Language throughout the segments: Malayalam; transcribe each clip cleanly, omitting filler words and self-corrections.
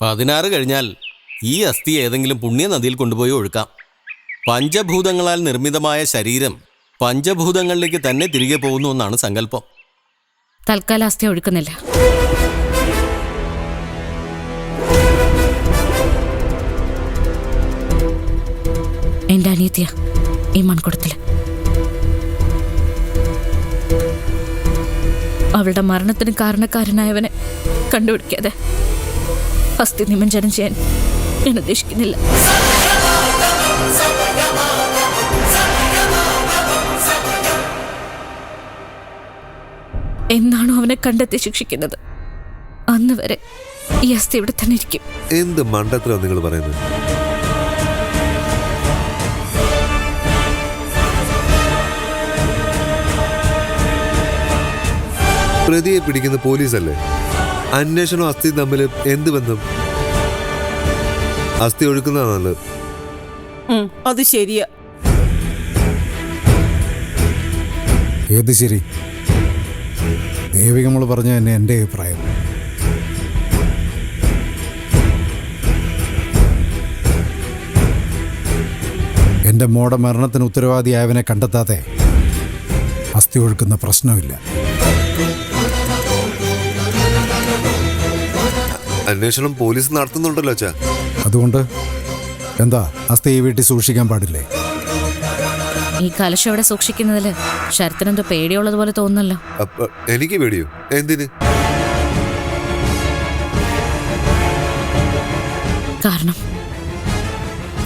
16 കഴിഞ്ഞാൽ ഈ അസ്ഥി ഏതെങ്കിലും പുണ്യ നദിയിൽ കൊണ്ടുപോയി ഒഴുക്കാം. പഞ്ചഭൂതങ്ങളാൽ നിർമ്മിതമായ ശരീരം പഞ്ചഭൂതങ്ങളിലേക്ക് തന്നെ തിരികെ പോകുന്നു എന്നാണ് സങ്കല്പം. തൽക്കാലം അസ്ഥി ഒഴുക്കുന്നില്ല. എന്റെ അനിയത്തിയ ഈ മൺകുടത്തില്. അവളുടെ മരണത്തിന് കാരണക്കാരനായവനെ കണ്ടുപിടിക്കാതെ അസ്ഥി നിമഞ്ജനം ചെയ്യാൻ ഞാൻ ഉദ്ദേശിക്കുന്നില്ല. എന്നാണോ അവനെ കണ്ടെത്തി ശിക്ഷിക്കുന്നത് അന്ന് വരെ ഈ അസ്ഥി ഇവിടെ തന്നെ ഇരിക്കും. എന്ത് മണ്ടത്തരം നിങ്ങൾ പറയുന്നത്? പ്രതിയെ പിടിക്കുന്ന പോലീസല്ലേ? അന്വേഷണം അസ്ഥി തമ്മിൽ എന്ത് ബന്ധം? അസ്ഥി ഒഴുക്കുന്നതാണ് നല്ലത്. അത് ശരിയാ. ഏത് ശരി? ദേവികമ്മൾ പറഞ്ഞ തന്നെ എൻ്റെ അഭിപ്രായം. എൻ്റെ മോടെ മരണത്തിന് ഉത്തരവാദിയായവനെ കണ്ടെത്താതെ അസ്ഥി ഒഴുക്കുന്ന പ്രശ്നമില്ല. അന്വേഷണം പോലീസ് നടത്തുന്നുണ്ടല്ലോ അച്ഛാ. അതുകൊണ്ട് എന്താ അസ്ഥി ഈ വീട്ടിൽ സൂക്ഷിക്കാൻ പാടില്ലേ? ഈ കലശം ഇവിടെ സൂക്ഷിക്കുന്നതില് ശരത്തിനെന്തോ പേടിയുള്ളതുപോലെ തോന്നുന്നല്ലോ. എനിക്ക് പേടിയോ? എന്തിന്?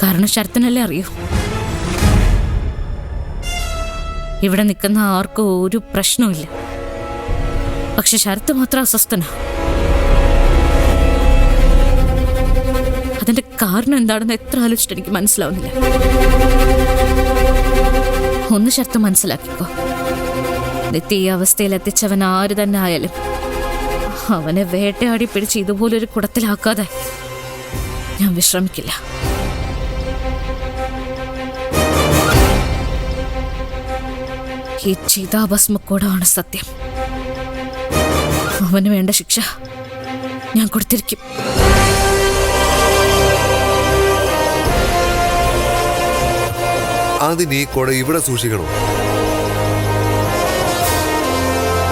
കാരണം ശരത്തിനല്ലേ അറിയൂ. ഇവിടെ നിൽക്കുന്ന ആർക്കും ഒരു പ്രശ്നവുമില്ല. പക്ഷെ ശരത്ത് മാത്രം അസ്വസ്ഥനാ. അതിന്റെ കാരണം എന്താണെന്ന് എത്ര ആലോചിച്ചിട്ട് എനിക്ക് മനസ്സിലാവുന്നില്ല. ഒന്ന് ശരത്ത് മനസ്സിലാക്കിക്കോ, നിത്യ ഈ അവസ്ഥയിൽ എത്തിച്ചവൻ ആര് തന്നെ ആയാലും അവനെ വേട്ടയാടി പിടിച്ച് ഇതുപോലൊരു കുടത്തിലാക്കാതെ ഞാൻ വിശ്രമിക്കില്ല. ഈ ചിതാഭസ്മക്കൂടാണ് സത്യം. അവന് വേണ്ട ശിക്ഷ ഞാൻ കൊടുത്തിരിക്കും. അതിന് ഈ കൊട ഇവിടെ സൂക്ഷിക്കണോ?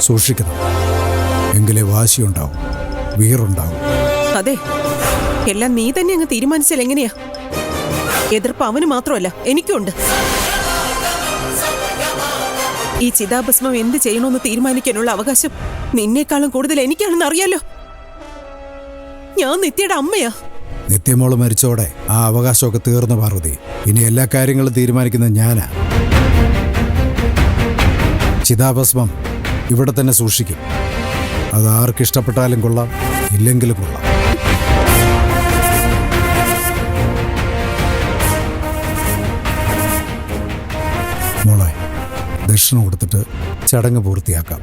സൂക്ഷിക്കണം. എങ്കിലേ വാശിയുണ്ടാവും, വീറുണ്ടാവും. അതെ, എല്ലാം നീ തന്നെ അങ്ങ് തീരുമാനിച്ചാൽ എങ്ങനെയാ? എതിർപ്പ് അവന് മാത്രമല്ല എനിക്കുണ്ട്. ഈ ചിതാഭസ്മം എന്ത് ചെയ്യണമെന്ന് തീരുമാനിക്കാനുള്ള അവകാശം നിന്നേക്കാളും കൂടുതൽ എനിക്കാണെന്ന് അറിയാലോ. ഞാൻ നിത്യയുടെ അമ്മയാ. നിത്യമോള് മരിച്ചോടെ ആ അവകാശമൊക്കെ തീർന്നു പാർവതി. ഇനി എല്ലാ കാര്യങ്ങളും തീരുമാനിക്കുന്നത് ഞാനാ. ചിതാഭസ്മം ഇവിടെ തന്നെ സൂക്ഷിക്കും. അത് ആർക്കിഷ്ടപ്പെട്ടാലും കൊള്ളാം, ഇല്ലെങ്കിലും കൊള്ളാം. മോളെ, ദക്ഷിണ കൊടുത്തിട്ട് ചടങ്ങ് പൂർത്തിയാക്കാം.